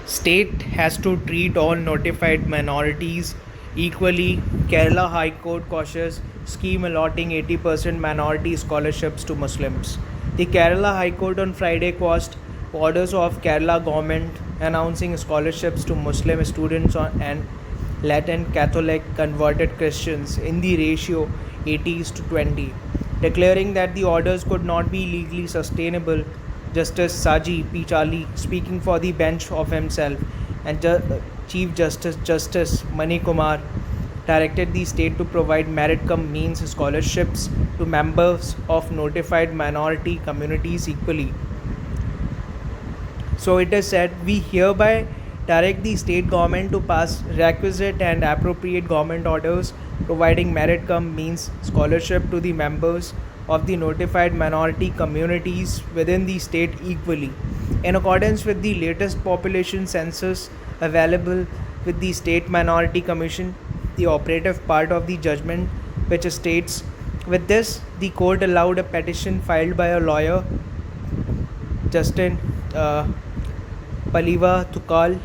State has to treat all notified minorities equally. Kerala High Court cautious scheme allotting 80% minority scholarships to Muslims. The Kerala High Court on Friday quashed orders of Kerala government announcing scholarships to Muslim students and Latin Catholic converted Christians in the ratio 80:20, declaring that the orders could not be legally sustainable. Justice Saji Pichali, speaking for the bench of himself, and Chief Justice Mani Kumar directed the state to provide merit cum means scholarships to members of notified minority communities equally. So it is said, we hereby direct the state government to pass requisite and appropriate government orders providing merit cum means scholarship to the members of the notified minority communities within the state equally, in accordance with the latest population census available with the State Minority Commission, the operative part of the judgment, which states, with this, the court allowed a petition filed by a lawyer, Justin Paliva Thukal.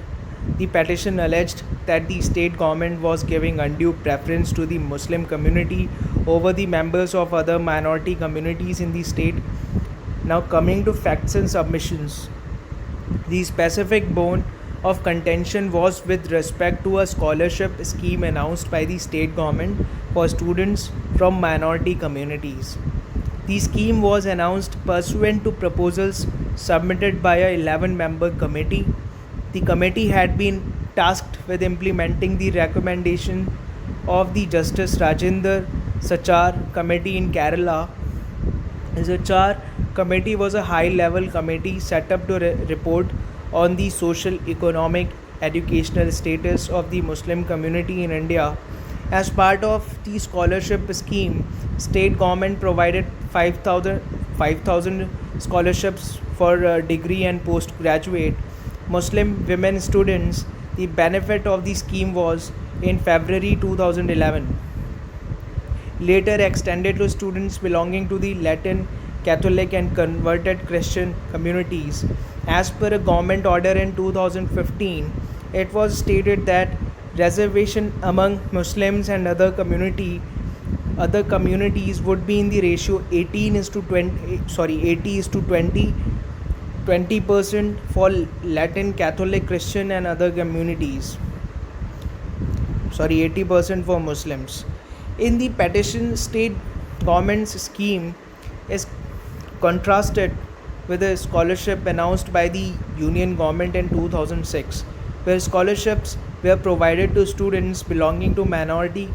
The petition alleged that the state government was giving undue preference to the Muslim community over the members of other minority communities in the state. Now, coming to facts and submissions, the specific bone of contention was with respect to a scholarship scheme announced by the state government for students from minority communities. The scheme was announced pursuant to proposals submitted by a 11-member committee. The committee had been tasked with implementing the recommendation of the Justice Rajendra Sachar Committee in Kerala. The Sachar Committee was a high-level committee set up to report on the social, economic, educational status of the Muslim community in India. As part of the scholarship scheme, state government provided 5,000 scholarships for degree and postgraduate Muslim women students. The benefit of the scheme was in February 2011 later extended to students belonging to the Latin, Catholic and converted Christian communities. As per a government order in 2015, it was stated that reservation among Muslims and other communities would be in the ratio 80 is to 20, 20% for Latin, Catholic, Christian and other communities. 80% for Muslims. In the petition, state government's scheme is contrasted with a scholarship announced by the Union government in 2006, where scholarships were provided to students belonging to minority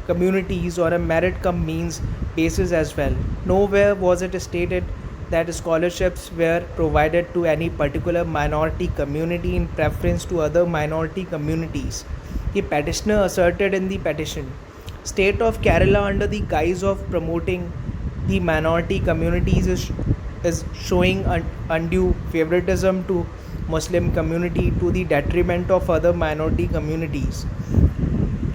communities on a merit cum means basis as well. Nowhere was it stated that scholarships were provided to any particular minority community in preference to other minority communities. The petitioner asserted in the petition, State of Kerala, under the guise of promoting the minority communities, is showing undue favoritism to Muslim community to the detriment of other minority communities.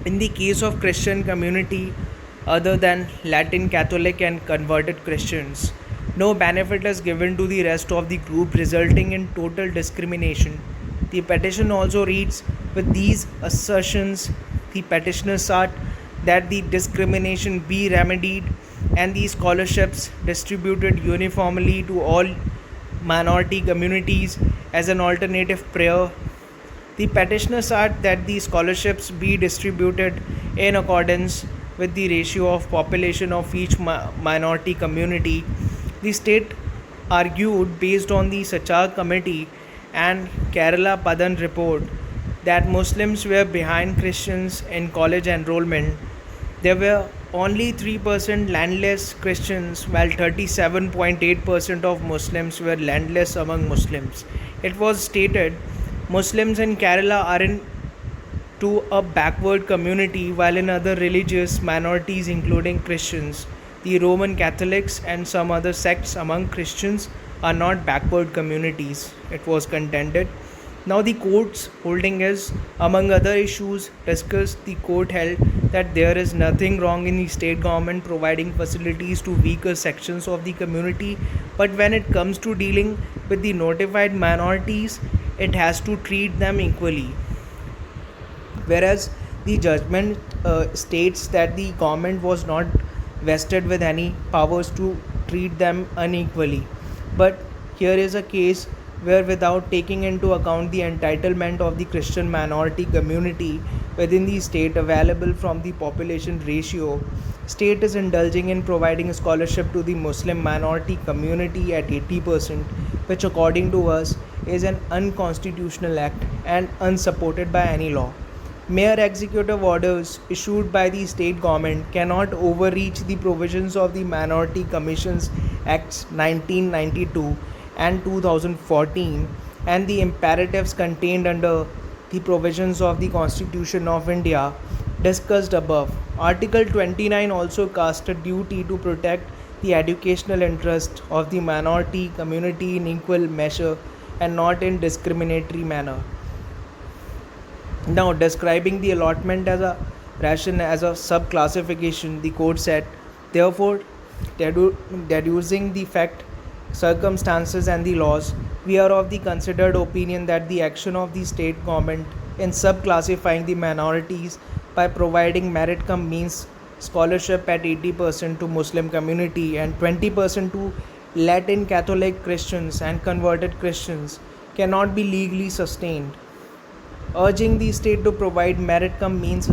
In the case of Christian community other than Latin, Catholic and converted Christians, no benefit is given to the rest of the group, resulting in total discrimination. The petition also reads, with these assertions, the petitioner sought that the discrimination be remedied and the scholarships distributed uniformly to all minority communities as an alternative prayer. The petitioner sought that the scholarships be distributed in accordance with the ratio of population of each minority community. The state argued, based on the Sachar Committee and Kerala Padan report, that Muslims were behind Christians in college enrollment. There were only 3% landless Christians, while 37.8% of Muslims were landless among Muslims. It was stated, Muslims in Kerala are to a backward community, while in other religious minorities, including Christians, the Roman Catholics, and some other sects among Christians, are not backward communities, it was contended. Now, the court's holding is, among other issues discussed, the court held that there is nothing wrong in the state government providing facilities to weaker sections of the community, but when it comes to dealing with the notified minorities, it has to treat them equally, whereas the judgment states that the government was not vested with any powers to treat them unequally. But here is a case where, without taking into account the entitlement of the Christian minority community within the state available from the population ratio, state is indulging in providing scholarship to the Muslim minority community at 80%, which according to us is an unconstitutional act and unsupported by any law. Mere executive orders issued by the state government cannot overreach the provisions of the Minority Commissions Acts 1992 and 2014 and the imperatives contained under the provisions of the Constitution of India discussed above. Article 29 also casts a duty to protect the educational interest of the minority community in equal measure and not in discriminatory manner. Now, describing the allotment as a ration as a sub-classification, the court said, therefore, deducing the fact, circumstances, and the laws, we are of the considered opinion that the action of the state government in sub-classifying the minorities by providing merit cum means scholarship at 80% to Muslim community and 20% to Latin Catholic Christians and converted Christians cannot be legally sustained, urging the state to provide merit cum means